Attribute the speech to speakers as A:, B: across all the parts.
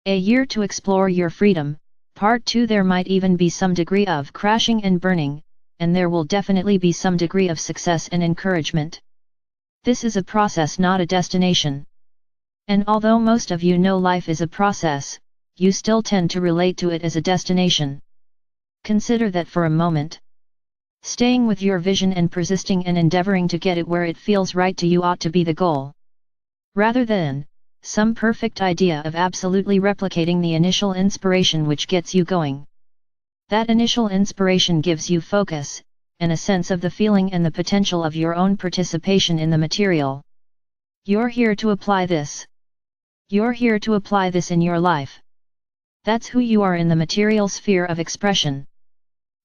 A: A year to explore your freedom. Part 2. There might even be some degree of crashing and burning, and there will definitely be some degree of success and encouragement. This is a process, not a destination. And although most of you know life is a process, you still tend to relate to it as a destination. Consider that for a moment. Staying with your vision and persisting and endeavoring to get it where it feels right to you ought to be the goal. Rather than some perfect idea of absolutely replicating the initial inspiration which gets you going. That initial inspiration gives you focus, and a sense of the feeling and the potential of your own participation in the material. You're here to apply this. You're here to apply this in your life. That's who you are in the material sphere of expression.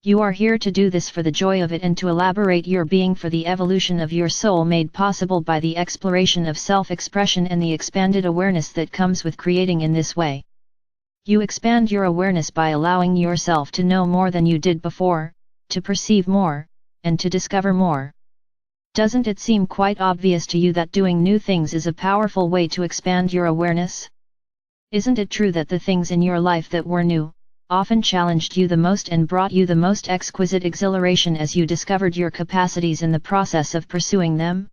A: You are here to do this for the joy of it and to elaborate your being for the evolution of your soul made possible by the exploration of self-expression and the expanded awareness that comes with creating in this way. You expand your awareness by allowing yourself to know more than you did before, to perceive more, and to discover more. Doesn't it seem quite obvious to you that doing new things is a powerful way to expand your awareness? Isn't it true that the things in your life that were new, often challenged you the most and brought you the most exquisite exhilaration as you discovered your capacities in the process of pursuing them?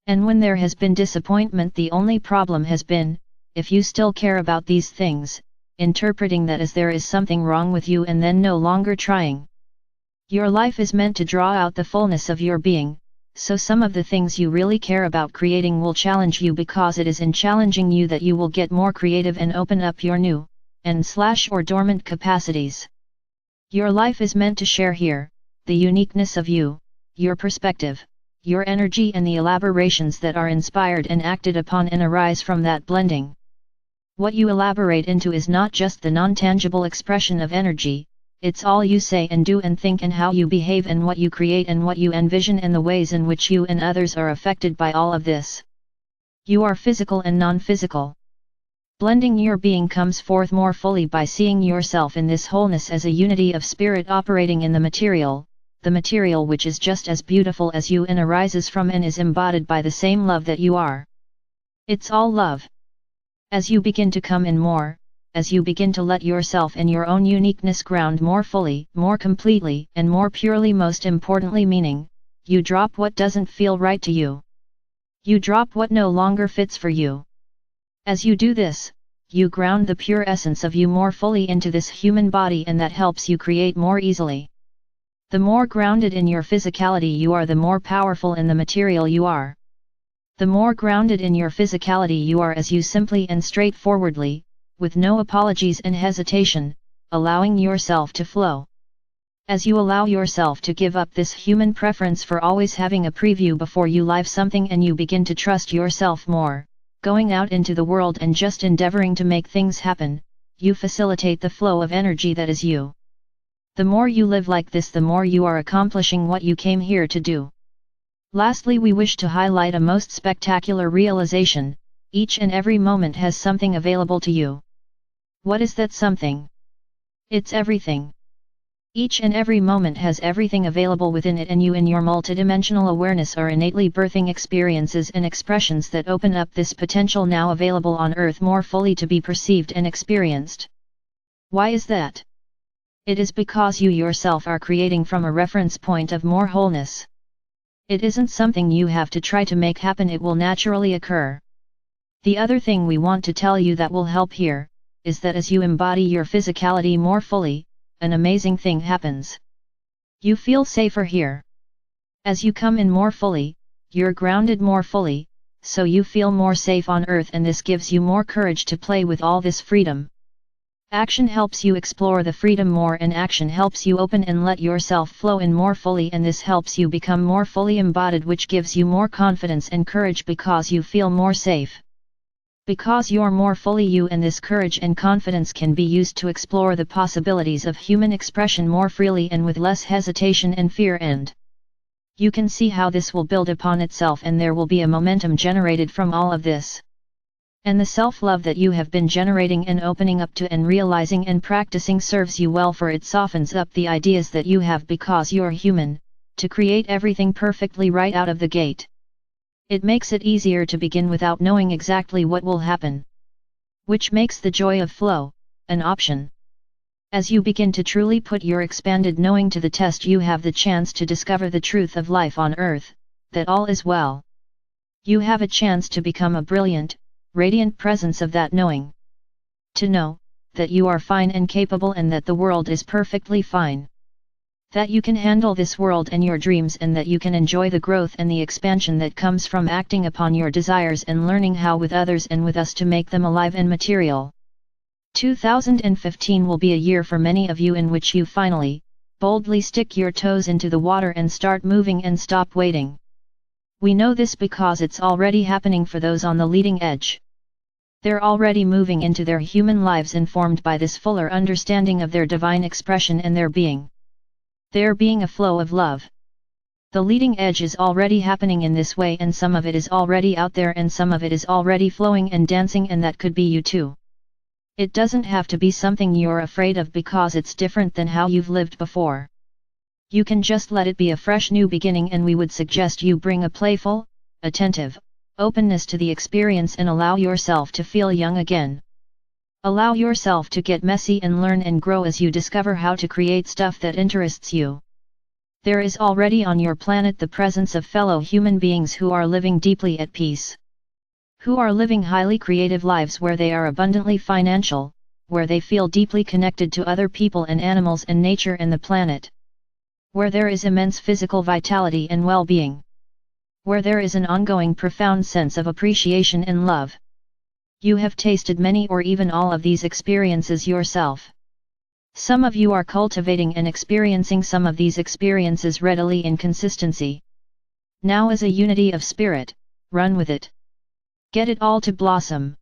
A: And when there has been disappointment, the only problem has been, if you still care about these things, interpreting that as there is something wrong with you and then no longer trying. Your life is meant to draw out the fullness of your being, so some of the things you really care about creating will challenge you because it is in challenging you that you will get more creative and open up your new, or dormant capacities. Your life is meant to share here, the uniqueness of you, your perspective, your energy and the elaborations that are inspired and acted upon and arise from that blending. What you elaborate into is not just the non-tangible expression of energy, it's all you say and do and think and how you behave and what you create and what you envision and the ways in which you and others are affected by all of this. You are physical and non-physical. Blending your being comes forth more fully by seeing yourself in this wholeness as a unity of spirit operating in the material which is just as beautiful as you and arises from and is embodied by the same love that you are. It's all love. As you begin to come in more, as you begin to let yourself and your own uniqueness ground more fully, more completely, and more purely, most importantly meaning, you drop what doesn't feel right to you. You drop what no longer fits for you. As you do this, you ground the pure essence of you more fully into this human body and that helps you create more easily. The more grounded in your physicality you are, the more powerful in the material you are. The more grounded in your physicality you are as you simply and straightforwardly, with no apologies and hesitation, allowing yourself to flow. As you allow yourself to give up this human preference for always having a preview before you live something and you begin to trust yourself more, going out into the world and just endeavoring to make things happen, you facilitate the flow of energy that is you. The more you live like this, the more you are accomplishing what you came here to do. Lastly, we wish to highlight a most spectacular realization: each and every moment has something available to you. What is that something? It's everything. Each and every moment has everything available within it, and you in your multidimensional awareness are innately birthing experiences and expressions that open up this potential now available on Earth more fully to be perceived and experienced. Why is that? It is because you yourself are creating from a reference point of more wholeness. It isn't something you have to try to make happen, it will naturally occur. The other thing we want to tell you that will help here, is that as you embody your physicality more fully, an amazing thing happens. You feel safer here. As you come in more fully, you're grounded more fully, so you feel more safe on Earth, and this gives you more courage to play with all this freedom. Action helps you explore the freedom more, and action helps you open and let yourself flow in more fully, and this helps you become more fully embodied, which gives you more confidence and courage because you feel more safe. Because you're more fully you, and this courage and confidence can be used to explore the possibilities of human expression more freely and with less hesitation and fear, and you can see how this will build upon itself, and there will be a momentum generated from all of this. And the self-love that you have been generating and opening up to and realizing and practicing serves you well, for it softens up the ideas that you have because you're human, to create everything perfectly right out of the gate. It makes it easier to begin without knowing exactly what will happen. which makes the joy of flow an option. As you begin to truly put your expanded knowing to the test, you have the chance to discover the truth of life on earth, that all is well. You have a chance to become a brilliant, radiant presence of that knowing. To know that you are fine and capable, and that the world is perfectly fine. That you can handle this world and your dreams, and that you can enjoy the growth and the expansion that comes from acting upon your desires and learning how with others and with us to make them alive and material. 2015 will be a year for many of you in which you finally, boldly stick your toes into the water and start moving and stop waiting. We know this because it's already happening for those on the leading edge. They're already moving into their human lives informed by this fuller understanding of their divine expression and their being. There being a flow of love. The leading edge is already happening in this way, and some of it is already out there and some of it is already flowing and dancing, and that could be you too. It doesn't have to be something you're afraid of because it's different than how you've lived before. You can just let it be a fresh new beginning, and we would suggest you bring a playful, attentive openness to the experience and allow yourself to feel young again. Allow yourself to get messy and learn and grow as you discover how to create stuff that interests you. There is already on your planet the presence of fellow human beings who are living deeply at peace. Who are living highly creative lives where they are abundantly financial, where they feel deeply connected to other people and animals and nature and the planet. Where there is immense physical vitality and well-being. Where there is an ongoing profound sense of appreciation and love. You have tasted many or even all of these experiences yourself. Some of you are cultivating and experiencing some of these experiences readily in consistency. Now, as a unity of spirit, run with it. Get it all to blossom.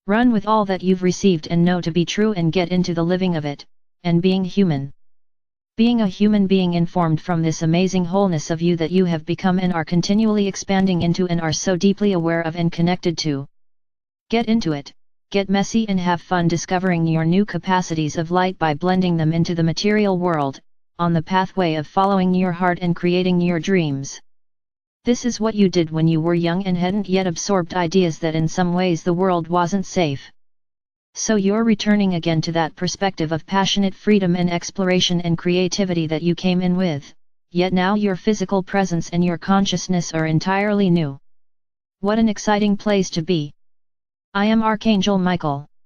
A: Run with all that you've received and know to be true, and get into the living of it, and being human. Being a human being informed from this amazing wholeness of you that you have become and are continually expanding into and are so deeply aware of and connected to. Get into it, get messy and have fun discovering your new capacities of light by blending them into the material world, on the pathway of following your heart and creating your dreams. This is what you did when you were young and hadn't yet absorbed ideas that in some ways the world wasn't safe. So you're returning again to that perspective of passionate freedom and exploration and creativity that you came in with, yet now your physical presence and your consciousness are entirely new. What an exciting place to be! I am Archangel Michael.